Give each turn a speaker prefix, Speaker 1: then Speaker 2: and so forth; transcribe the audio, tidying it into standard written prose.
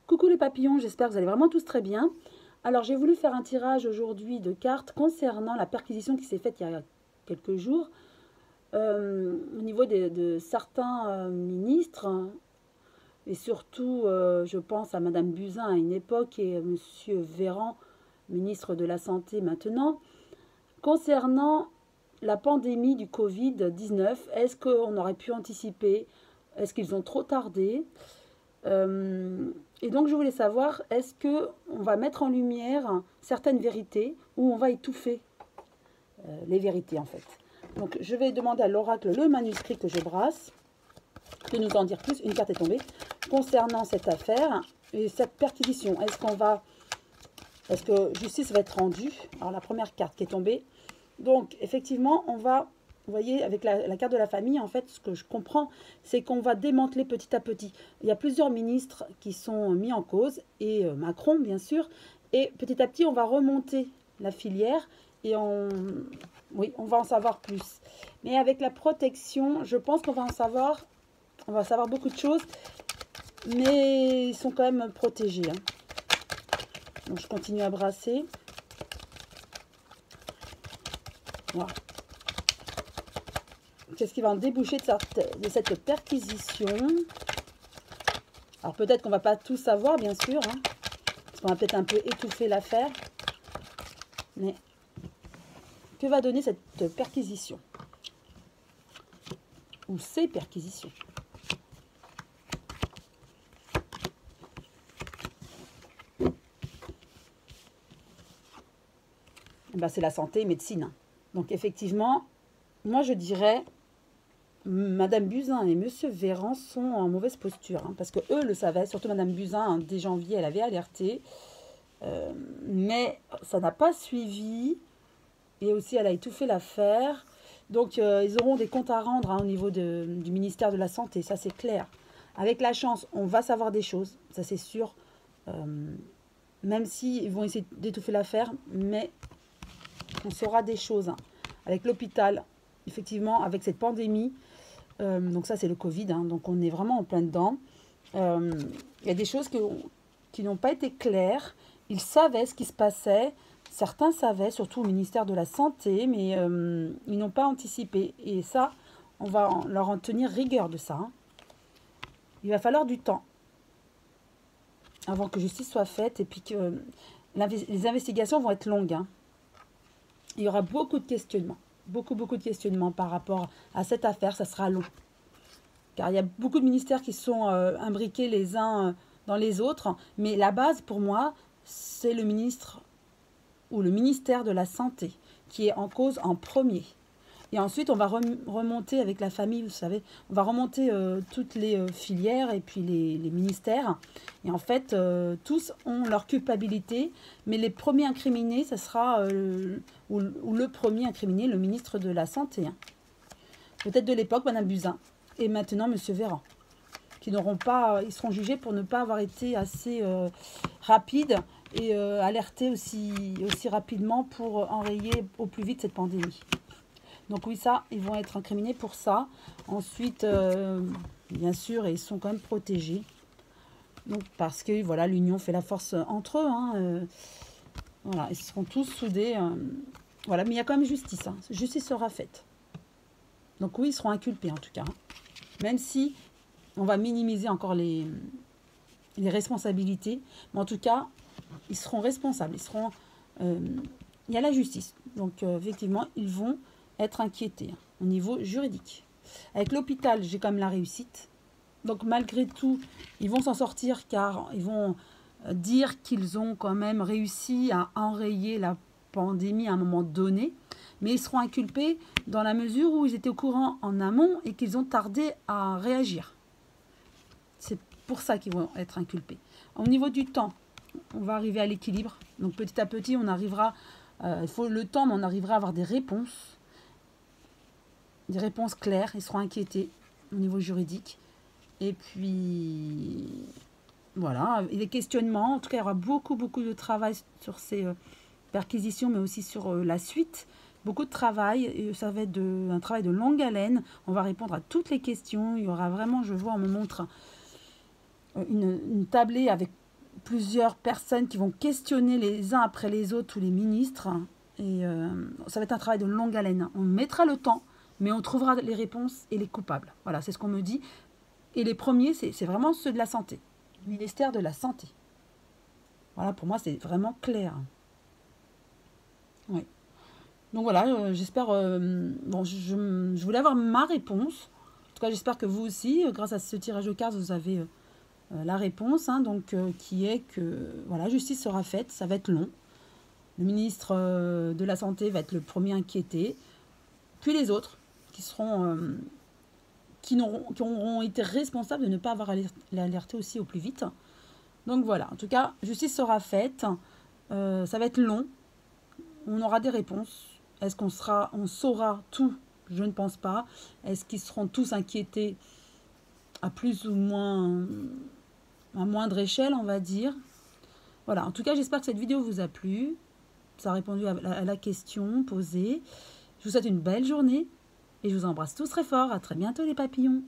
Speaker 1: Coucou les papillons, j'espère que vous allez vraiment tous très bien. Alors j'ai voulu faire un tirage aujourd'hui de cartes concernant la perquisition qui s'est faite il y a quelques jours au niveau de certains ministres et surtout je pense à Madame Buzyn à une époque et Monsieur Véran, ministre de la Santé maintenant, concernant la pandémie du Covid-19. Est-ce qu'on aurait pu anticiper? Est-ce qu'ils ont trop tardé? Et donc je voulais savoir, est-ce qu'on va mettre en lumière certaines vérités ou on va étouffer les vérités en fait. Donc je vais demander à l'oracle le manuscrit que je brasse, de nous en dire plus. Une carte est tombée concernant cette affaire et cette perquisition. Est-ce que justice va être rendue? Alors la première carte qui est tombée. Donc effectivement on va... Vous voyez, avec la carte de la famille, en fait, ce que je comprends, c'est qu'on va démanteler petit à petit. Il y a plusieurs ministres qui sont mis en cause, et Macron, bien sûr. Et petit à petit, on va remonter la filière, et oui, on va en savoir plus. Mais avec la protection, je pense qu'on va en savoir, on va savoir beaucoup de choses, mais ils sont quand même protégés. Donc, je continue à brasser. Voilà. Qu'est-ce qui va en déboucher de cette perquisition? Alors peut-être qu'on ne va pas tout savoir, bien sûr, hein, parce qu'on va peut-être un peu étouffer l'affaire. Mais que va donner cette perquisition? Ou ces perquisitions? Ben, c'est la santé et médecine. Donc effectivement, moi je dirais... Madame Buzyn et Monsieur Véran sont en mauvaise posture, hein, parce que eux le savaient, surtout Madame Buzyn, hein, dès janvier, elle avait alerté, mais ça n'a pas suivi, et aussi elle a étouffé l'affaire, donc ils auront des comptes à rendre hein, au niveau du ministère de la Santé, ça c'est clair. Avec la chance, on va savoir des choses, ça c'est sûr, même s'ils vont essayer d'étouffer l'affaire, mais on saura des choses. Hein. Avec l'hôpital, effectivement, avec cette pandémie, donc ça c'est le Covid, hein, donc on est vraiment en plein dedans. Il y a des choses qui n'ont pas été claires. Ils savaient ce qui se passait. Certains savaient, surtout au ministère de la Santé, mais ils n'ont pas anticipé. Et ça, on va leur en tenir rigueur de ça. Hein. Il va falloir du temps avant que justice soit faite et puis que les investigations vont être longues. Hein. Il y aura beaucoup de questionnements. Beaucoup de questionnements par rapport à cette affaire, ça sera long. Car il y a beaucoup de ministères qui sont imbriqués les uns dans les autres. Mais la base, pour moi, c'est le ministre ou le ministère de la Santé qui est en cause en premier. Et ensuite, on va remonter avec la famille, vous savez, on va remonter toutes les filières et puis les ministères. Et en fait, tous ont leur culpabilité, mais les premiers incriminés, ça sera, ou le premier incriminé, le ministre de la Santé. Hein. Peut-être de l'époque, Madame Buzyn, et maintenant Monsieur Véran, qui n'auront pas, ils seront jugés pour ne pas avoir été assez rapides et alertés aussi rapidement pour enrayer au plus vite cette pandémie. Donc oui, ça, ils vont être incriminés pour ça. Ensuite, bien sûr, ils sont quand même protégés. Donc parce que voilà, l'union fait la force entre eux. Hein, voilà, ils seront tous soudés. Voilà, mais il y a quand même justice. Hein. Justice sera faite. Donc oui, ils seront inculpés en tout cas. Hein. Même si on va minimiser encore les responsabilités. Mais en tout cas, ils seront responsables. Ils seront, il y a la justice. Donc effectivement, ils vont être inquiétés hein, au niveau juridique. Avec l'hôpital, j'ai quand même la réussite. Donc malgré tout, ils vont s'en sortir car ils vont dire qu'ils ont quand même réussi à enrayer la pandémie à un moment donné. Mais ils seront inculpés dans la mesure où ils étaient au courant en amont et qu'ils ont tardé à réagir. C'est pour ça qu'ils vont être inculpés. Au niveau du temps, on va arriver à l'équilibre. Donc petit à petit, on arrivera, il faut le temps, mais on arrivera à avoir des réponses claires. Ils seront inquiétés au niveau juridique. Et puis, voilà, et les questionnements. En tout cas, il y aura beaucoup de travail sur ces perquisitions, mais aussi sur la suite. Beaucoup de travail. Et ça va être un travail de longue haleine. On va répondre à toutes les questions. Il y aura vraiment, je vois, on me montre une tablée avec plusieurs personnes qui vont questionner les uns après les autres, tous les ministres. Et ça va être un travail de longue haleine. On mettra le temps, mais on trouvera les réponses et les coupables. Voilà, c'est ce qu'on me dit. Et les premiers, c'est vraiment ceux de la santé. Le ministère de la Santé. Voilà, pour moi, c'est vraiment clair. Oui. Donc voilà, j'espère... bon, je voulais avoir ma réponse. En tout cas, j'espère que vous aussi, grâce à ce tirage de cartes, vous avez la réponse. Hein, donc, qui est que, voilà, justice sera faite. Ça va être long. Le ministre de la Santé va être le premier inquiété. Puis les autres, qui seront... qui auront été responsables de ne pas avoir alerté aussi au plus vite. Donc voilà, en tout cas, justice sera faite. Ça va être long. On aura des réponses. Est-ce qu'on saura tout? Je ne pense pas. Est-ce qu'ils seront tous inquiétés à plus ou moins, à moindre échelle, on va dire. Voilà, en tout cas, j'espère que cette vidéo vous a plu. Ça a répondu à la question posée. Je vous souhaite une belle journée et je vous embrasse tous très fort. À très bientôt les papillons.